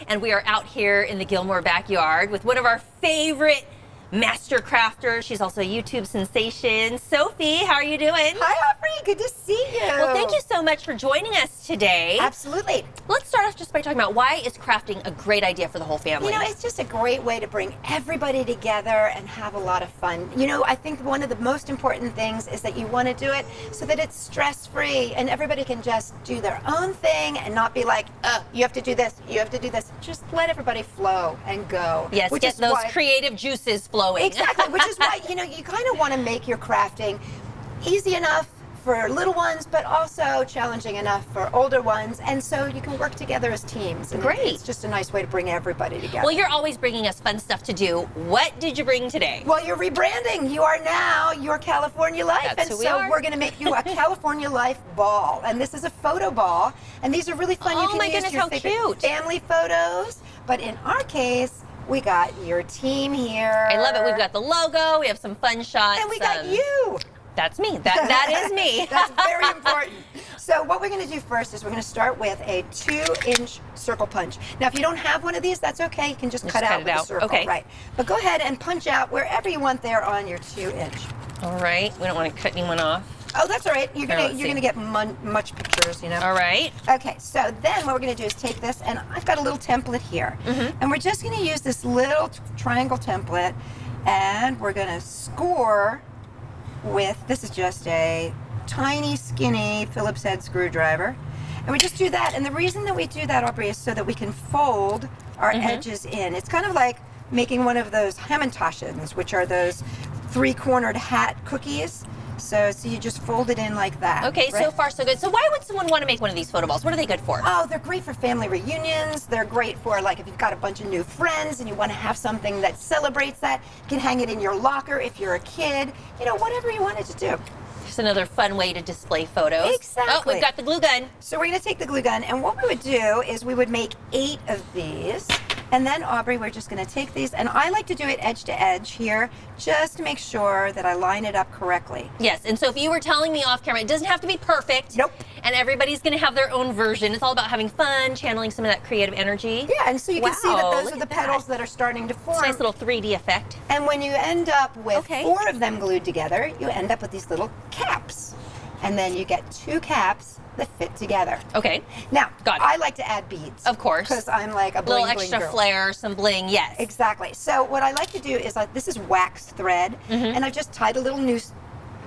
and we are out here in the Gilmore backyard with one of our favorite master crafters. She's also a YouTube sensation. Sophie, how are you doing? Hi, Aubrey. Good to see you. Well, thank you so much for joining us today. Absolutely. Let's start off just by talking about why is crafting a great idea for the whole family? You know, it's just a great way to bring everybody together and have a lot of fun. You know, I think one of the most important things is that you want to do it so that it's stress-free and everybody can just do their own thing and not be like, you have to do this, you have to do this. Just let everybody flow and go. Yes, get those creative juices flowing. Exactly, which is why, you know, you kind of want to make your crafting easy enough for little ones, but also challenging enough for older ones, and so you can work together as teams. And great. It's just a nice way to bring everybody together. Well, you're always bringing us fun stuff to do. What did you bring today? Well, you're rebranding. You are now Your California Life. That's and who so we are. We're going to make you a California Life ball. And this is a photo ball. And these are really fun. You Oh can my use goodness, your how favorite cute. family photos. But in our case, we got your team here. I love it. We've got the logo. We have some fun shots. And we got you. That's me. That is me. That's very important. So what we're going to do first is we're going to start with a 2-inch circle punch. Now, if you don't have one of these, that's okay. You can just cut out with a circle. Okay. Right. But go ahead and punch out wherever you want there on your 2-inch. All right. We don't want to cut anyone off. Oh, that's all right. You're Let's gonna get much pictures, you know. All right. Okay. So then what we're gonna do is take this, and I've got a little template here, and we're just gonna use this little triangle template, and we're gonna score with, this is just a tiny, skinny Phillips head screwdriver. And we just do that. And the reason that we do that, Aubrey, is so that we can fold our edges in. It's kind of like making one of those Hamantaschens, which are those 3-cornered hat cookies. So you just fold it in like that. Okay, right? so far so good. So why would someone want to make one of these photo balls? What are they good for? Oh, they're great for family reunions. They're great for, like, if you've got a bunch of new friends and you want to have something that celebrates that. You can hang it in your locker if you're a kid. You know, whatever you wanted to do. Just another fun way to display photos. Exactly. Oh, we've got the glue gun. So we're going to take the glue gun, and what we would do is we would make 8 of these. And then, Aubrey, we're just going to take these, and I like to do it edge to edge here, just to make sure that I line it up correctly. Yes, and so if you were telling me off camera, it doesn't have to be perfect. Nope. And everybody's going to have their own version. It's all about having fun, channeling some of that creative energy. Yeah, and so you can see that those look are the at petals that are starting to form. It's a nice little 3D effect. And when you end up with Okay. 4 of them glued together, you end up with these little caps. And then you get 2 caps that fit together. Okay. Now, Got it. I like to add beads. Of course. Because I'm like a A little bling bling extra girl. flair, some bling, yes. Exactly. So what I like to do is, this is wax thread, and I've just tied a little noose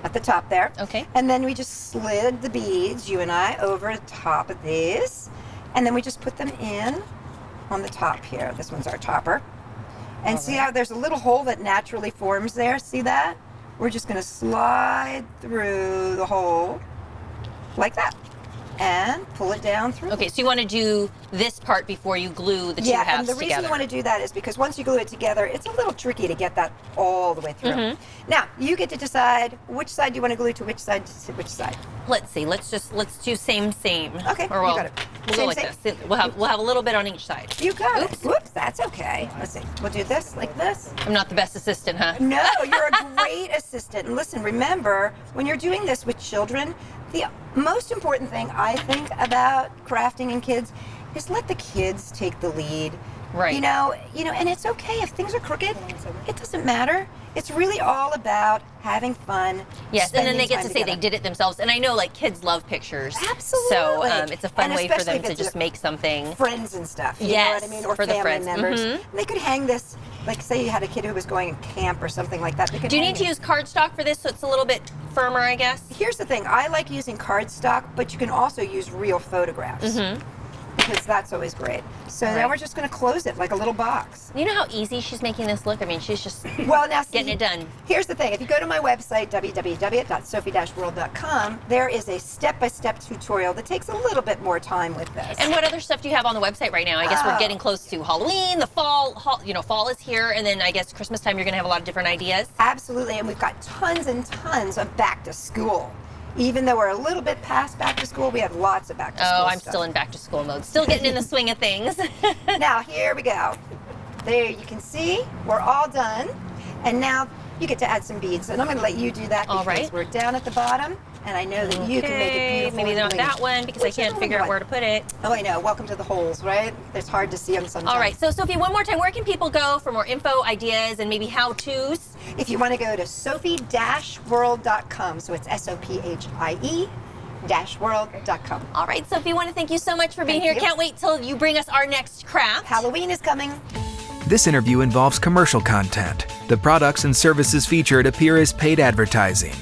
at the top there. Okay. And then we just slid the beads, you and I, over the top of these, and then we just put them in on the top here. This one's our topper. And see how there's a little hole that naturally forms there? See that? We're just going to slide through the hole like that and pull it down through. Okay, so you want to do this part before you glue the two Yeah, halves and the reason together. you want to do that is because once you glue it together, it's a little tricky to get that all the way through. Now, you get to decide which side you want to glue to which side to which side. Let's see. Let's do same. Okay, Or you we'll, got it. We'll Same, go like this. We'll have a little bit on each side. You got Oops. it. Whoops, that's okay. Let's see. We'll do this like this. I'm not the best assistant, huh? No, you're a great assistant. And listen, remember, when you're doing this with children, the most important thing I think about crafting in kids is let the kids take the lead. Right. You know, and it's okay if things are crooked. It doesn't matter. It's really all about having fun. Yes, and then spending they get time to say together. they did it themselves. And I know, like, kids love pictures. Absolutely. So it's a fun And way for especially them if to it's just make something. friends and stuff. You know Yes, what I mean? Or for the family friends. members. And they could hang this, like say you had a kid who was going to camp or something like that. They could Do you hang need to it. use cardstock for this so it's a little bit firmer, I guess? Here's the thing. I like using cardstock, but you can also use real photographs. Because that's always great. So Right. now we're just going to close it like a little box. You know how easy she's making this look? I mean, she's just Well, now see, getting it done. Here's the thing. If you go to my website, www.sophie-world.com, there is a step-by-step tutorial that takes a little bit more time with this. And what other stuff do you have on the website right now? I guess we're getting close to Halloween, the fall, fall is here, and then I guess Christmas time you're going to have a lot of different ideas. Absolutely, and we've got tons and tons of back to school. Even though we're a little bit past back to school, we have lots of back to school Oh, I'm stuff. still in back to school mode. Still getting in the swing of things. Now, here we go. There you can see, we're all done. And now you get to add some beads. And I'm going to let you do that All because right. we're down at the bottom. And I know that you can make it beautiful. Maybe and not bling. that one because I Which is can't the figure out one? where to put it. Oh, I know. Welcome to the holes, right? It's hard to see them sometimes. All right, so Sophie, one more time, where can people go for more info, ideas, and maybe how-tos? If you want to go to sophie-world.com, so it's SOPHIE-world.com. All right, Sophie, I want to thank you so much for being Thank here. you. Can't wait till you bring us our next craft. Halloween is coming. This interview involves commercial content. The products and services featured appear as paid advertising.